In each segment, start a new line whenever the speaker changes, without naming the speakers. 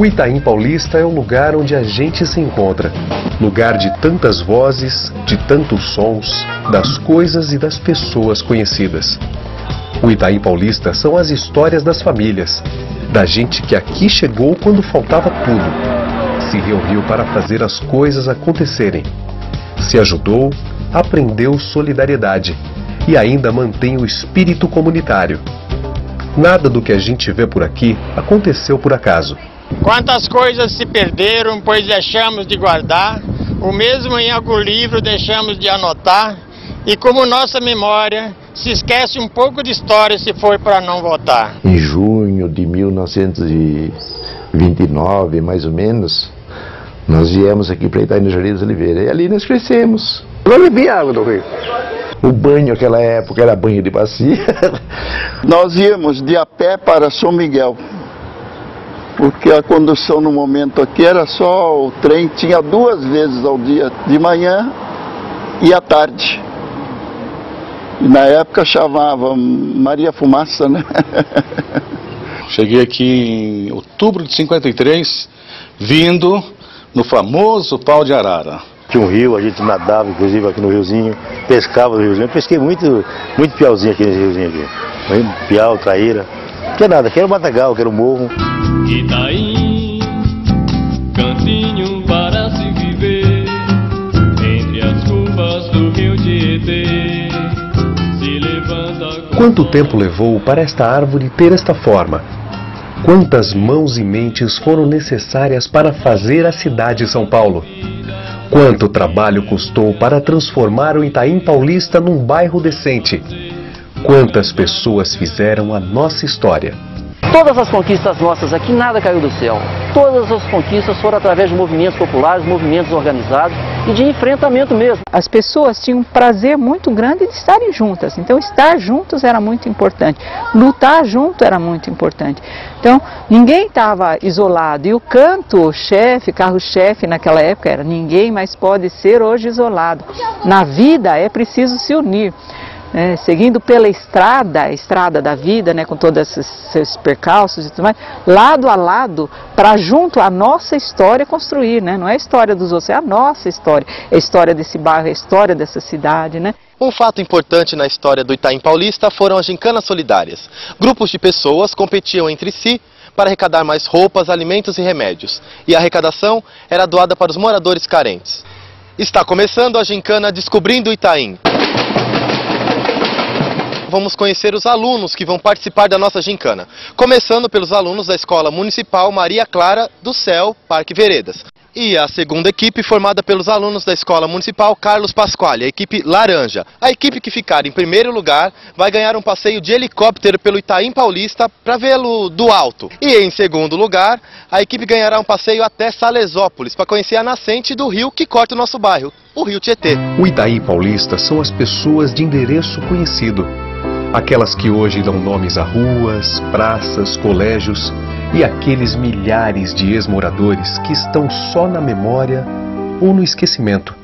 O Itaim Paulista é um lugar onde a gente se encontra. Lugar de tantas vozes, de tantos sons, das coisas e das pessoas conhecidas. O Itaim Paulista são as histórias das famílias, da gente que aqui chegou quando faltava tudo. Se reuniu para fazer as coisas acontecerem. Se ajudou, aprendeu solidariedade e ainda mantém o espírito comunitário. Nada do que a gente vê por aqui aconteceu por acaso.
Quantas coisas se perderam, pois deixamos de guardar, o mesmo em algum livro deixamos de anotar, e como nossa memória se esquece um pouco de história se for para não voltar.
Em junho de 1929, mais ou menos, nós viemos aqui para Itaim do Jardim das Oliveiras, e ali nós crescemos.
Eu bebi água do rio.
O banho naquela época era banho de bacia.
Nós íamos de a pé para São Miguel, porque a condução no momento aqui era só o trem, tinha 2 vezes ao dia, de manhã e à tarde. E na época chamava Maria Fumaça, né?
Cheguei aqui em outubro de 53, vindo no famoso pau de arara.
Tinha um rio, a gente nadava, inclusive aqui no riozinho, pescava no riozinho. Eu pesquei muito piauzinho aqui nesse riozinho aqui. Piau, traíra. Não tinha nada, aqui era o matagal, aqui era o morro.
Itaim, cantinho para se viver, entre as curvas do rio Tietê, se levanta...
Quanto tempo levou para esta árvore ter esta forma? Quantas mãos e mentes foram necessárias para fazer a cidade de São Paulo? Quanto trabalho custou para transformar o Itaim Paulista num bairro decente? Quantas pessoas fizeram a nossa história?
Todas as conquistas nossas aqui, nada caiu do céu. Todas as conquistas foram através de movimentos populares, movimentos organizados e de enfrentamento mesmo.
As pessoas tinham um prazer muito grande de estarem juntas, então estar juntos era muito importante, lutar junto era muito importante. Então ninguém estava isolado e o canto-chefe, carro-chefe naquela época era: ninguém mais pode ser hoje isolado. Na vida é preciso se unir. Seguindo pela estrada, a estrada da vida, com todos esses percalços e tudo mais, lado a lado, para junto à nossa história construir, Não é a história dos outros, é a nossa história. É a história desse bairro, é a história dessa cidade,
Um fato importante na história do Itaim Paulista foram as gincanas solidárias. Grupos de pessoas competiam entre si para arrecadar mais roupas, alimentos e remédios. E a arrecadação era doada para os moradores carentes. Está começando a gincana Descobrindo o Itaim. Vamos conhecer os alunos que vão participar da nossa gincana. Começando pelos alunos da Escola Municipal Maria Clara do Céu, Parque Veredas. E a segunda equipe formada pelos alunos da Escola Municipal Carlos Pasquale, a equipe Laranja. A equipe que ficar em primeiro lugar vai ganhar um passeio de helicóptero pelo Itaim Paulista para vê-lo do alto. E em segundo lugar, a equipe ganhará um passeio até Salesópolis para conhecer a nascente do rio que corta o nosso bairro, o Rio Tietê.
O Itaim Paulista são as pessoas de endereço conhecido. Aquelas que hoje dão nomes a ruas, praças, colégios e aqueles milhares de ex-moradores que estão só na memória ou no esquecimento.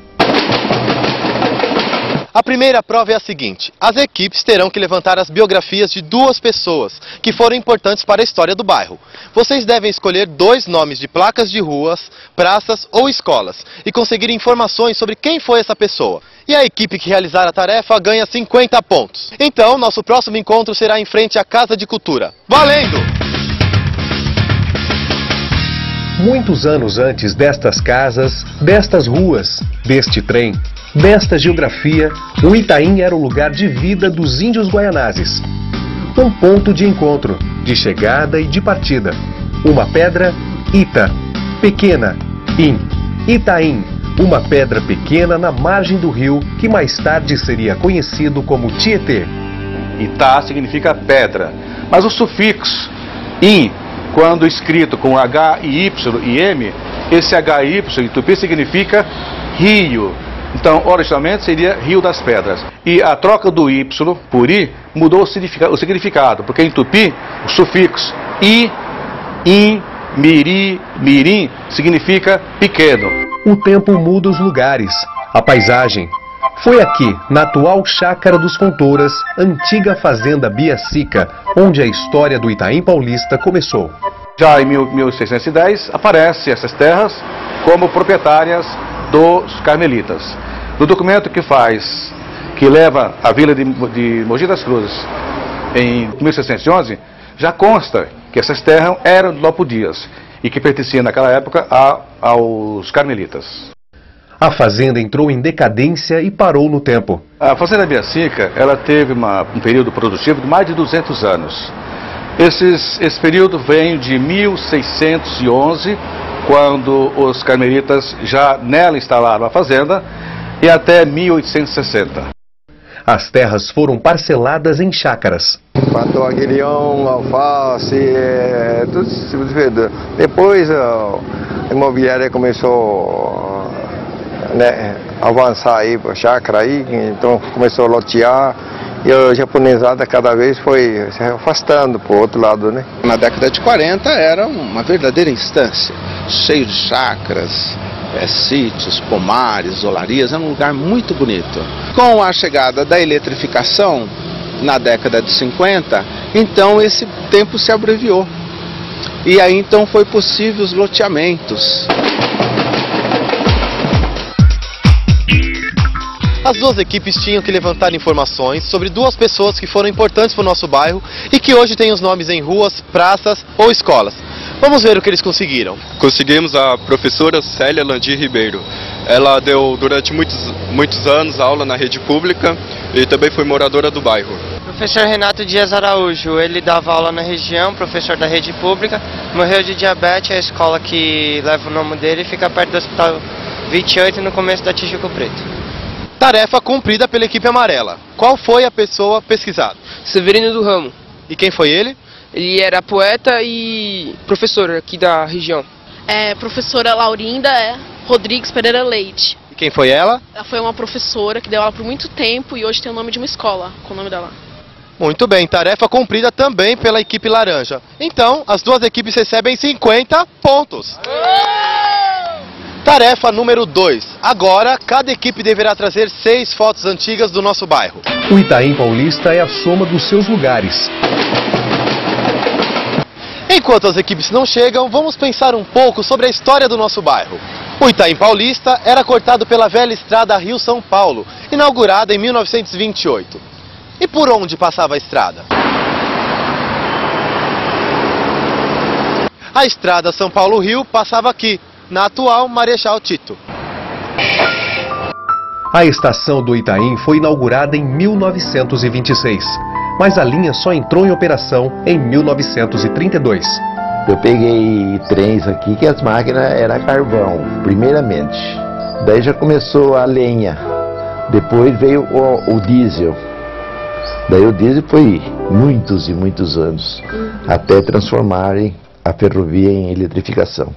A primeira prova é a seguinte: as equipes terão que levantar as biografias de 2 pessoas que foram importantes para a história do bairro. Vocês devem escolher 2 nomes de placas de ruas, praças ou escolas e conseguir informações sobre quem foi essa pessoa. E a equipe que realizar a tarefa ganha 50 pontos. Então, nosso próximo encontro será em frente à Casa de Cultura. Valendo!
Muitos anos antes destas casas, destas ruas, deste trem, desta geografia, o Itaim era o lugar de vida dos índios guaianazes. Um ponto de encontro, de chegada e de partida. Uma pedra, Ita, pequena, In, Itaim. Uma pedra pequena na margem do rio, que mais tarde seria conhecido como Tietê.
Itá significa pedra, mas o sufixo in, quando escrito com H, I, Y e M, esse H e Y em tupi significa rio. Então, originalmente seria Rio das Pedras. E a troca do Y por I mudou o significado, porque em tupi o sufixo I, In, Miri, Mirim significa pequeno.
O tempo muda os lugares, a paisagem. Foi aqui, na atual Chácara dos Fontouras, antiga fazenda Biacica, onde a história do Itaim Paulista começou.
Já em 1610 aparecem essas terras como proprietárias dos carmelitas. No documento que leva a vila de Mogi das Cruzes em 1611, já consta que essas terras eram de Lopo Dias e que pertenciam naquela época aos carmelitas.
A fazenda entrou em decadência e parou no tempo.
A fazenda Biacica, ela teve um período produtivo de mais de 200 anos. Esse período vem de 1611, quando os carmelitas já nela instalaram a fazenda, e até 1860.
As terras foram parceladas em chácaras.
Plantou aguilhão, alface, tudo tipo de verdura. Depois a imobiliária começou a avançar aí para a chácara aí, então começou a lotear. E a japonesada cada vez foi se afastando para o outro lado, né?
Na década de 40 era uma verdadeira instância, cheio de chácaras, sítios, pomares, olarias, era um lugar muito bonito. Com a chegada da eletrificação, na década de 50, então esse tempo se abreviou. E aí então foi possível os loteamentos.
As duas equipes tinham que levantar informações sobre duas pessoas que foram importantes para o nosso bairro e que hoje têm os nomes em ruas, praças ou escolas. Vamos ver o que eles conseguiram.
Conseguimos a professora Célia Landir Ribeiro. Ela deu durante muitos anos aula na rede pública e também foi moradora do bairro.
Professor Renato Dias Araújo, ele dava aula na região, professor da rede pública, morreu de diabetes, a escola que leva o nome dele fica perto do Hospital 28, no começo da Tijuco Preto.
Tarefa cumprida pela equipe amarela. Qual foi a pessoa pesquisada?
Severino do Ramo.
E quem foi ele?
Ele era poeta e professor aqui da região.
Professora Laurinda Rodrigues Pereira Leite.
E quem foi ela?
Ela foi uma professora que deu aula por muito tempo e hoje tem o nome de uma escola com o nome dela.
Muito bem, tarefa cumprida também pela equipe laranja. Então, as duas equipes recebem 50 pontos. Tarefa número 2. Agora, cada equipe deverá trazer 6 fotos antigas do nosso bairro.
O Itaim Paulista é a soma dos seus lugares.
Enquanto as equipes não chegam, vamos pensar um pouco sobre a história do nosso bairro. O Itaim Paulista era cortado pela velha estrada Rio-São Paulo, inaugurada em 1928. E por onde passava a estrada? A estrada São Paulo-Rio passava aqui, na atual Marechal Tito.
A estação do Itaim foi inaugurada em 1926, mas a linha só entrou em operação em 1932.
Eu peguei trens aqui que as máquinas eram carvão, primeiramente. Daí já começou a lenha, depois veio o diesel. Daí o diesel foi muitos e muitos anos, até transformarem a ferrovia em eletrificação.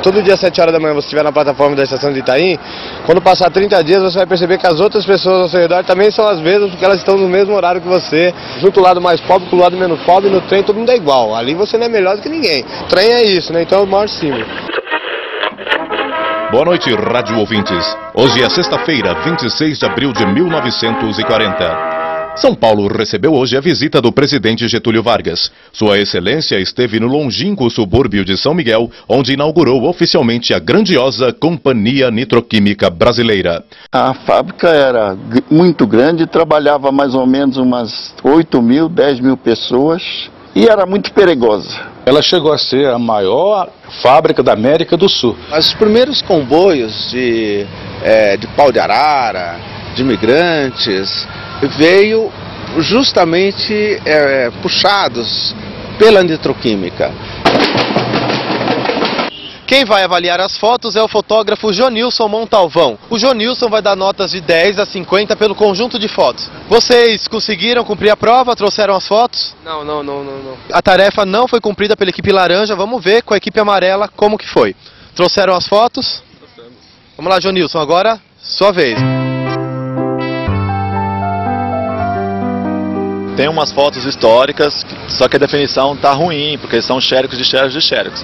Todo dia às 7 horas da manhã você estiver na plataforma da estação de Itaim, quando passar 30 dias você vai perceber que as outras pessoas ao seu redor também são as mesmas, porque elas estão no mesmo horário que você. Junto o lado mais pobre com o lado menos pobre, no trem todo mundo é igual. Ali você não é melhor do que ninguém. O trem é isso, né? Então é o maior símbolo.
Boa noite, rádio ouvintes. Hoje é sexta-feira, 26 de abril de 1940. São Paulo recebeu hoje a visita do presidente Getúlio Vargas. Sua Excelência esteve no longínquo subúrbio de São Miguel, onde inaugurou oficialmente a grandiosa Companhia Nitroquímica Brasileira.
A fábrica era muito grande, trabalhava mais ou menos umas 8 mil, 10 mil pessoas e era muito perigosa.
Ela chegou a ser a maior fábrica da América do Sul.
Os primeiros comboios de pau de arara, de imigrantes, veio justamente puxados pela nitroquímica.
Quem vai avaliar as fotos é o fotógrafo Jonilson Montalvão. O Jonilson vai dar notas de 10 a 50 pelo conjunto de fotos. Vocês conseguiram cumprir a prova? Trouxeram as fotos?
Não.
A tarefa não foi cumprida pela equipe laranja. Vamos ver com a equipe amarela como que foi. Trouxeram as fotos? Trouxemos. Vamos lá, Jonilson, agora sua vez.
Tem umas fotos históricas, só que a definição tá ruim, porque são xerox de xerox de xerox.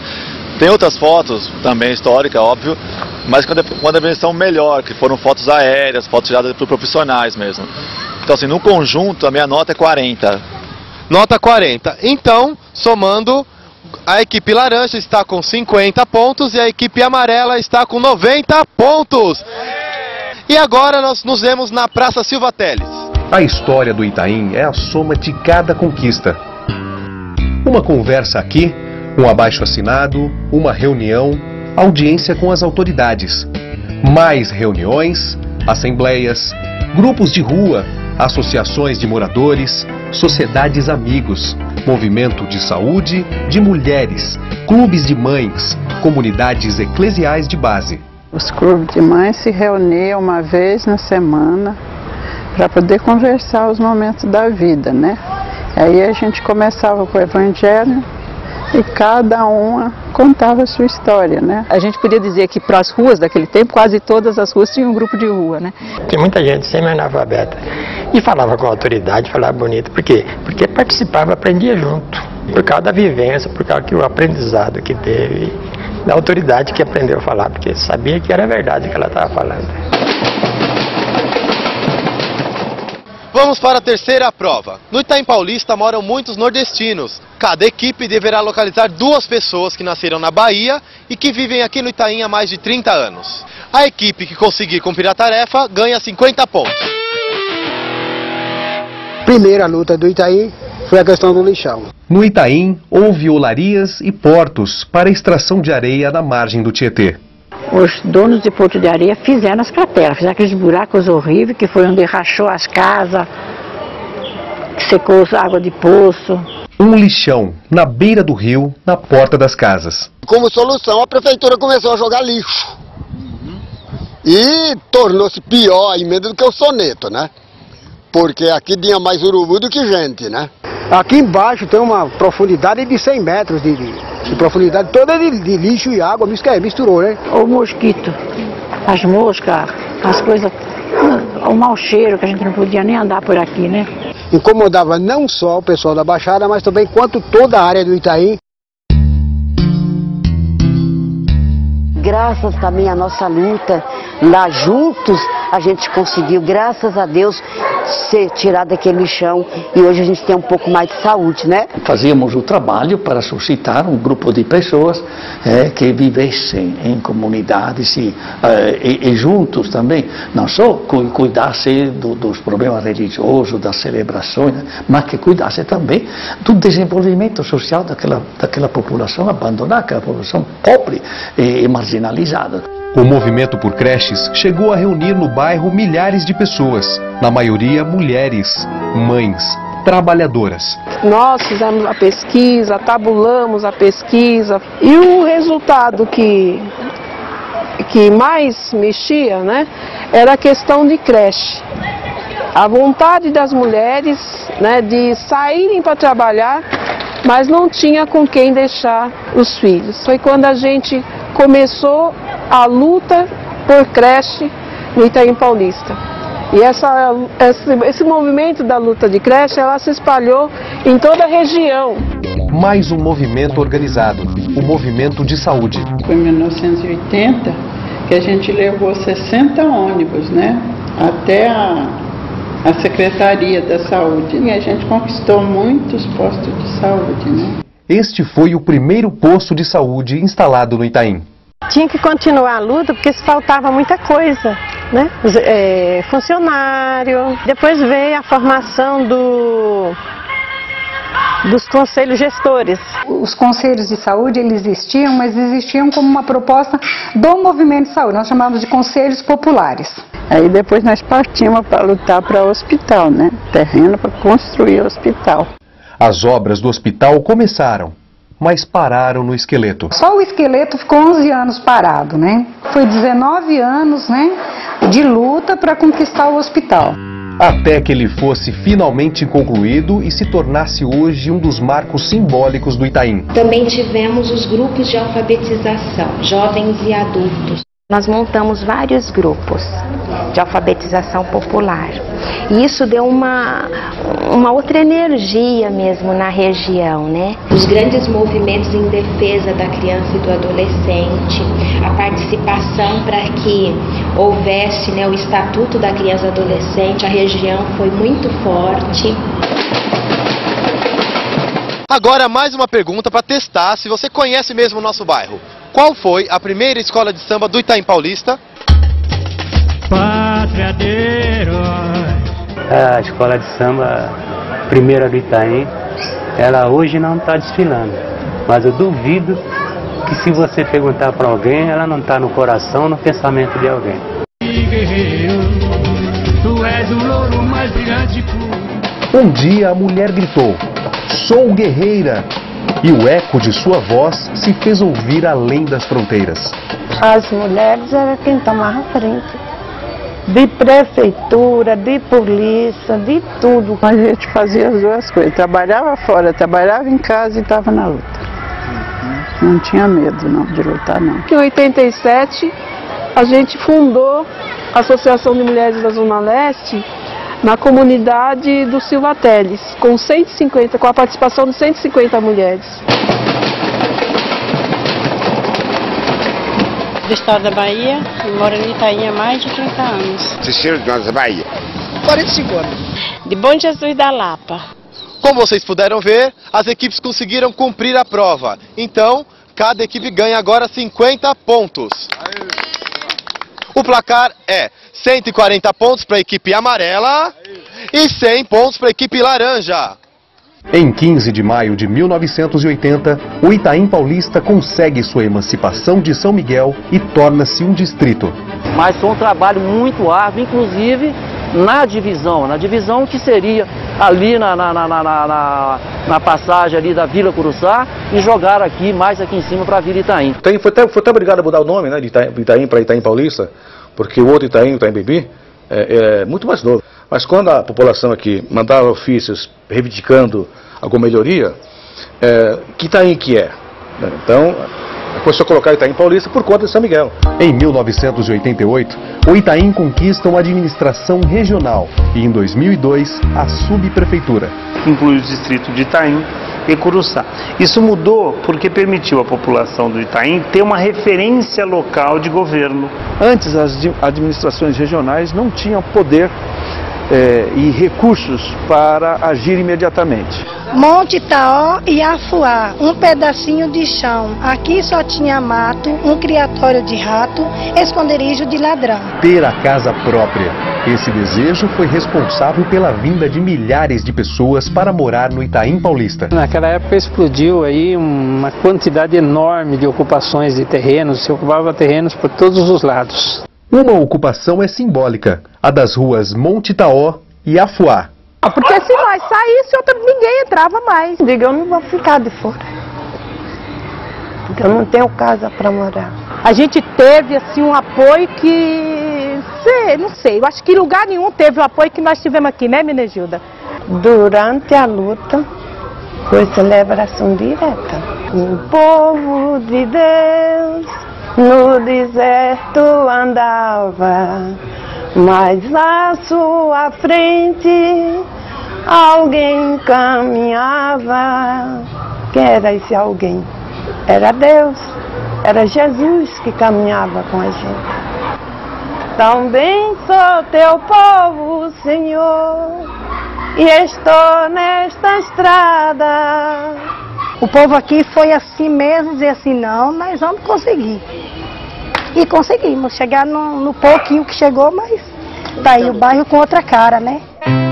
Tem outras fotos, também históricas, óbvio, mas com a definição melhor, que foram fotos aéreas, fotos tiradas por profissionais mesmo. Então assim, no conjunto, a minha nota é 40.
Nota 40. Então, somando, a equipe laranja está com 50 pontos e a equipe amarela está com 90 pontos. E agora nós nos vemos na Praça Silva Teles.
A história do Itaim é a soma de cada conquista. Uma conversa aqui, um abaixo-assinado, uma reunião, audiência com as autoridades. Mais reuniões, assembleias, grupos de rua, associações de moradores, sociedades amigos, movimento de saúde, de mulheres, clubes de mães, comunidades eclesiais de base.
Os clubes de mães se reuniam uma vez na semana para poder conversar os momentos da vida, né? Aí a gente começava com o evangelho e cada uma contava a sua história, né? A gente podia dizer que para as ruas daquele tempo, quase todas as ruas tinham um grupo de rua, né?
Tem muita gente semi-analfabeta e falava com autoridade, falava bonito. Por quê? Porque participava, aprendia junto. Por causa da vivência, por causa do aprendizado que teve, da autoridade que aprendeu a falar, porque sabia que era verdade o que ela estava falando.
Vamos para a terceira prova. No Itaim Paulista moram muitos nordestinos. Cada equipe deverá localizar 2 pessoas que nasceram na Bahia e que vivem aqui no Itaim há mais de 30 anos. A equipe que conseguir cumprir a tarefa ganha 50 pontos.
Primeira luta do Itaim foi a questão do lixão.
No Itaim, houve olarias e portos para extração de areia na margem do Tietê.
Os donos de Porto de Areia fizeram as crateras, fizeram aqueles buracos horríveis, que foi onde rachou as casas, que secou a água de poço.
Um lixão na beira do rio, na porta das casas.
Como solução, a prefeitura começou a jogar lixo. E tornou-se pior a emenda do que o soneto, né? Porque aqui tinha mais urubu do que gente, né? Aqui embaixo tem uma profundidade de 100 metros de profundidade, toda de lixo e água, misturou, né?
O mosquito, as moscas, as coisas, o mau cheiro, que a gente não podia nem andar por aqui, né?
Incomodava não só o pessoal da Baixada, mas também quanto toda a área do Itaim.
Graças também à nossa luta, lá juntos a gente conseguiu, graças a Deus, ser tirado daquele lixão e hoje a gente tem um pouco mais de saúde, né?
Fazíamos o trabalho para suscitar um grupo de pessoas que vivessem em comunidades e juntos também, não só cuidassem dos problemas religiosos, das celebrações, mas que cuidassem também do desenvolvimento social daquela população abandonada, aquela população pobre e marginalizada.
O movimento por creches chegou a reunir no bairro milhares de pessoas, na maioria mulheres, mães, trabalhadoras.
Nós fizemos a pesquisa, tabulamos a pesquisa e o resultado que mais mexia, né, era a questão de creche. A vontade das mulheres, né, de saírem para trabalhar, mas não tinha com quem deixar os filhos. Foi quando a gente começou a luta por creche no Itaim Paulista. E esse movimento da luta de creche, ela se espalhou em toda a região.
Mais um movimento organizado, o movimento de saúde.
Foi em 1980 que a gente levou 60 ônibus, né, até a Secretaria da Saúde. E a gente conquistou muitos postos de saúde, né?
Este foi o primeiro posto de saúde instalado no Itaim.
Tinha que continuar a luta porque faltava muita coisa, né? Funcionário. Depois veio a formação dos conselhos gestores.
Os conselhos de saúde, eles existiam, mas existiam como uma proposta do movimento de saúde. Nós chamávamos de conselhos populares.
Aí depois nós partimos para lutar para o hospital, né? Terreno para construir o hospital.
As obras do hospital começaram, mas pararam no esqueleto.
Só o esqueleto ficou 11 anos parado, né? Foi 19 anos, né, de luta para conquistar o hospital.
Até que ele fosse finalmente concluído e se tornasse hoje um dos marcos simbólicos do Itaim.
Também tivemos os grupos de alfabetização, jovens e adultos. Nós montamos vários grupos de alfabetização popular. E isso deu uma outra energia mesmo na região, né? Os grandes movimentos em defesa da criança e do adolescente, a participação para que houvesse, né, o Estatuto da Criança e Adolescente, a região foi muito forte.
Agora mais uma pergunta para testar se você conhece mesmo o nosso bairro. Qual foi a primeira escola de samba do Itaim Paulista?
Pátria de herói. A escola de samba primeira do Itaim, ela hoje não está desfilando, mas eu duvido que se você perguntar para alguém, ela não está no coração, no pensamento de alguém. Tu és o louro mais brilhante.
Um dia a mulher gritou: "Sou guerreira!" E o eco de sua voz se fez ouvir além das fronteiras.
As mulheres eram quem tomava frente. De prefeitura, de polícia, de tudo.
A gente fazia as duas coisas. Trabalhava fora, trabalhava em casa e estava na luta. Não tinha medo não, de lutar não.
Em 87, a gente fundou a Associação de Mulheres da Zona Leste na comunidade do Silva Teles, com a participação de 150 mulheres.
Do estado da Bahia, e moro em Itaim há mais de 30 anos.
Terceiro de nossa Bahia.
45 anos. De Bom Jesus da Lapa.
Como vocês puderam ver, as equipes conseguiram cumprir a prova. Então, cada equipe ganha agora 50 pontos. O placar é 140 pontos para a equipe amarela e 100 pontos para a equipe laranja.
Em 15 de maio de 1980, o Itaim Paulista consegue sua emancipação de São Miguel e torna-se um distrito.
Mas foi um trabalho muito árduo, inclusive na divisão que seria ali na passagem ali da Vila Curuçá e jogaram aqui, mais aqui em cima para a Vila Itaim.
Foi até obrigado a mudar o nome, né, de Itaim para Itaim Paulista, porque o outro Itaim, o Itaim Bibi, é muito mais novo. Mas quando a população aqui mandava ofícios reivindicando alguma melhoria, que Itaim que é? Então, começou a colocar Itaim Paulista por conta de São Miguel.
Em 1988, o Itaim conquista uma administração regional e, em 2002, a subprefeitura.
Inclui os distritos de Itaim e Curuçá. Isso mudou porque permitiu à população do Itaim ter uma referência local de governo.
Antes, as administrações regionais não tinham poder e recursos para agir imediatamente.
Monte Itaó e Afuá, um pedacinho de chão. Aqui só tinha mato, um criatório de rato, esconderijo de ladrão.
Ter a casa própria. Esse desejo foi responsável pela vinda de milhares de pessoas para morar no Itaim Paulista.
Naquela época explodiu aí uma quantidade enorme de ocupações de terrenos, se ocupava terrenos por todos os lados.
Uma ocupação é simbólica, a das ruas Monte Itaó e Afuá.
Porque se nós saíssemos, ninguém entrava mais. Diga, eu não vou ficar de fora. Eu não tenho casa para morar.
A gente teve assim um apoio que, não sei, eu acho que em lugar nenhum teve o apoio que nós tivemos aqui, né, Menegilda?
Durante a luta, foi celebração direta. O povo de Deus no deserto andava, mas à sua frente alguém caminhava. Quem era esse alguém? Era Deus, era Jesus que caminhava com a gente. Também sou teu povo, Senhor, e estou nesta estrada. O povo aqui foi assim mesmo, dizer assim, não, nós vamos conseguir. E conseguimos chegar no pouquinho que chegou, mas tá aí o bairro com outra cara, né?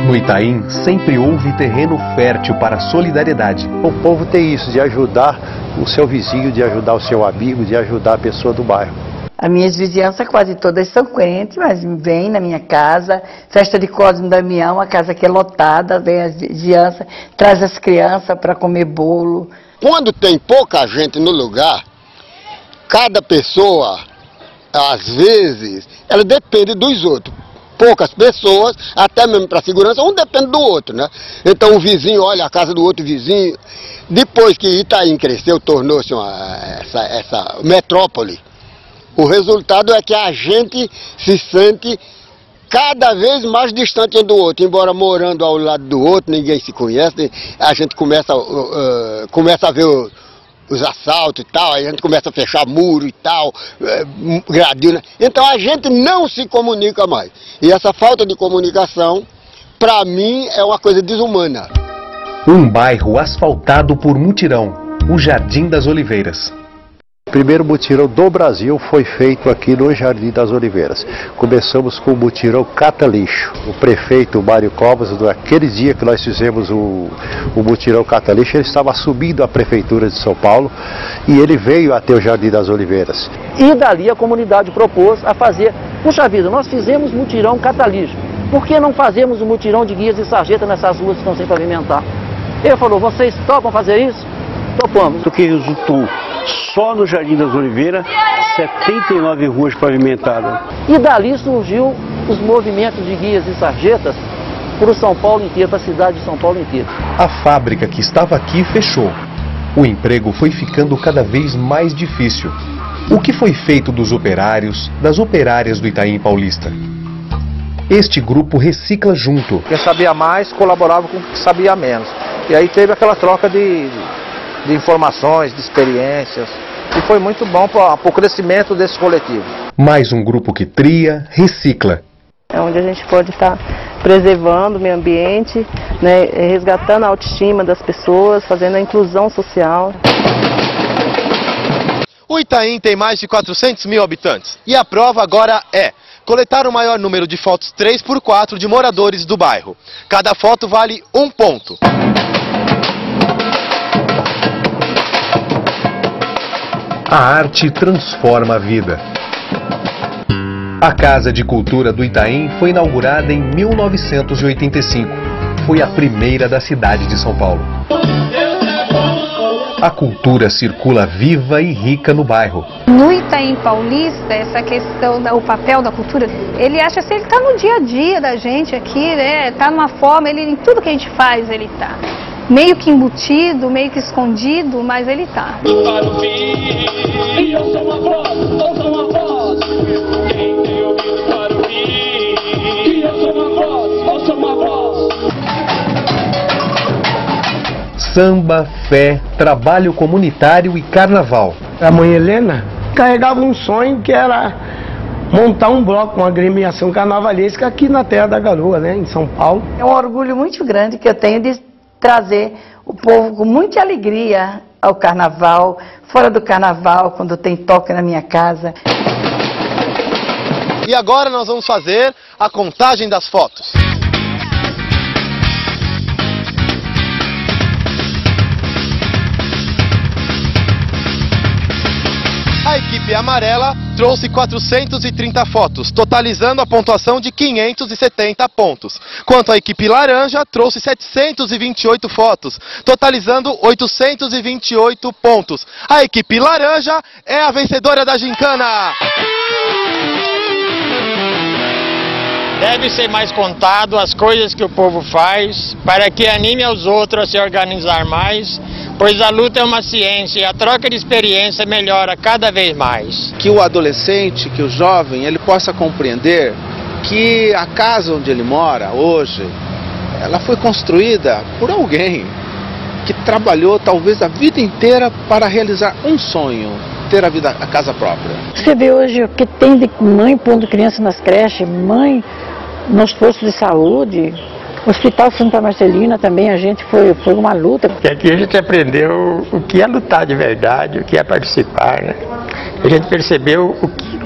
No Itaim, sempre houve terreno fértil para a solidariedade.
O povo tem isso, de ajudar o seu vizinho, de ajudar o seu amigo, de ajudar a pessoa do bairro.
As minhas vizinhanças quase todas são crentes, mas vêm na minha casa, festa de Cosme Damião, a casa que é lotada, vem as vizinhanças, traz as crianças para comer bolo.
Quando tem pouca gente no lugar, cada pessoa, às vezes, ela depende dos outros. Poucas pessoas, até mesmo para segurança, um depende do outro, né? Então o vizinho olha a casa do outro vizinho. Depois que Itaim cresceu, tornou-se essa metrópole, o resultado é que a gente se sente cada vez mais distante um do outro. Embora morando ao lado do outro, ninguém se conhece, a gente começa a ver os assaltos e tal, aí a gente começa a fechar muro e tal, gradil, né? Então a gente não se comunica mais. E essa falta de comunicação, para mim, é uma coisa desumana.
Um bairro asfaltado por mutirão, o Jardim das Oliveiras.
O primeiro mutirão do Brasil foi feito aqui no Jardim das Oliveiras. Começamos com o mutirão Cata Lixo. O prefeito Mário Covas, naquele dia que nós fizemos o mutirão Cata Lixo, ele estava assumindo a prefeitura de São Paulo e ele veio até o Jardim das Oliveiras.
E dali a comunidade propôs a fazer, puxa vida, nós fizemos mutirão Cata Lixo, por que não fazemos um mutirão de guias e sarjetas nessas ruas que estão sem pavimentar? Ele falou, vocês topam fazer isso? Topamos.
O que resultou? Só no Jardim das Oliveiras, 79 ruas pavimentadas.
E dali surgiu os movimentos de guias e sarjetas para o São Paulo inteiro, para a cidade de São Paulo inteira.
A fábrica que estava aqui fechou. O emprego foi ficando cada vez mais difícil. O que foi feito dos operários, das operárias do Itaim Paulista? Este grupo recicla junto.
Quem sabia mais colaborava com quem sabia menos. E aí teve aquela troca de informações, de experiências, e foi muito bom para o crescimento desse coletivo.
Mais um grupo que tria, recicla.
É onde a gente pode estar preservando o meio ambiente, né, resgatando a autoestima das pessoas, fazendo a inclusão social.
O Itaim tem mais de 400 mil habitantes e a prova agora é coletar o maior número de fotos 3x4 de moradores do bairro. Cada foto vale 1 ponto.
A arte transforma a vida. A Casa de Cultura do Itaim foi inaugurada em 1985. Foi a primeira da cidade de São Paulo. A cultura circula viva e rica no bairro.
No Itaim Paulista, essa questão, o papel da cultura, ele acha assim, ele está no dia a dia da gente aqui, né? Está numa forma, ele, em tudo que a gente faz, ele está. Meio que embutido, meio que escondido, mas ele está.
Samba, fé, trabalho comunitário e carnaval.
A mãe Helena carregava um sonho que era montar um bloco, uma agremiação carnavalesca aqui na Terra da Garoa, né, em São Paulo.
É um orgulho muito grande que eu tenho de trazer o povo com muita alegria ao carnaval, fora do carnaval, quando tem toque na minha casa.
E agora nós vamos fazer a contagem das fotos. A equipe amarela trouxe 430 fotos, totalizando a pontuação de 570 pontos. Quanto à equipe laranja, trouxe 728 fotos, totalizando 828 pontos. A equipe laranja é a vencedora da gincana!
Deve ser mais contado as coisas que o povo faz, para que anime aos outros a se organizar mais, pois a luta é uma ciência e a troca de experiência melhora cada vez mais.
Que o adolescente, que o jovem, ele possa compreender que a casa onde ele mora hoje, ela foi construída por alguém que trabalhou talvez a vida inteira para realizar um sonho, ter a casa própria.
Você vê hoje o que tem de mãe pondo criança nas creches, mãe nos postos de saúde. O Hospital Santa Marcelina também, a gente foi uma luta.
E aqui a gente aprendeu o que é lutar de verdade, o que é participar, né? A gente percebeu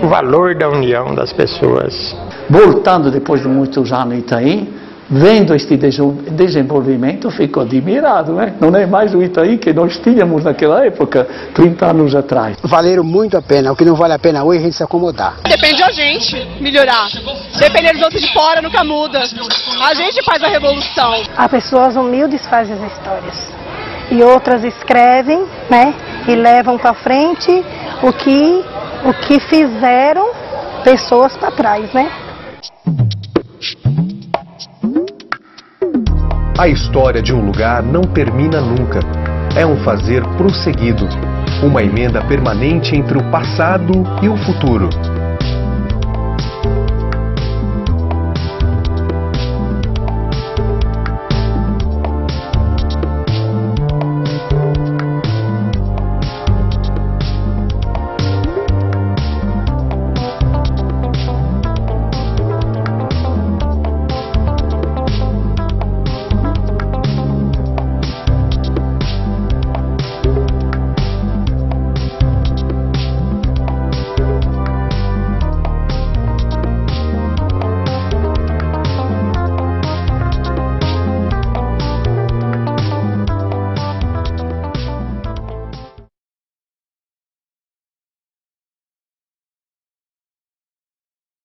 o valor da união das pessoas.
Voltando depois de muitos anos em Itaim, vendo este desenvolvimento, fico admirado, né? Não é mais o Itaim que nós tínhamos naquela época, 30 anos atrás.
Valeram muito a pena, o que não vale a pena hoje é a gente se acomodar.
Depende da gente melhorar. Depender dos outros de fora nunca muda. A gente faz a revolução.
As pessoas humildes fazem as histórias. E outras escrevem, né? E levam para frente o que fizeram pessoas para trás, né?
A história de um lugar não termina nunca. É um fazer prosseguido. Uma emenda permanente entre o passado e o futuro.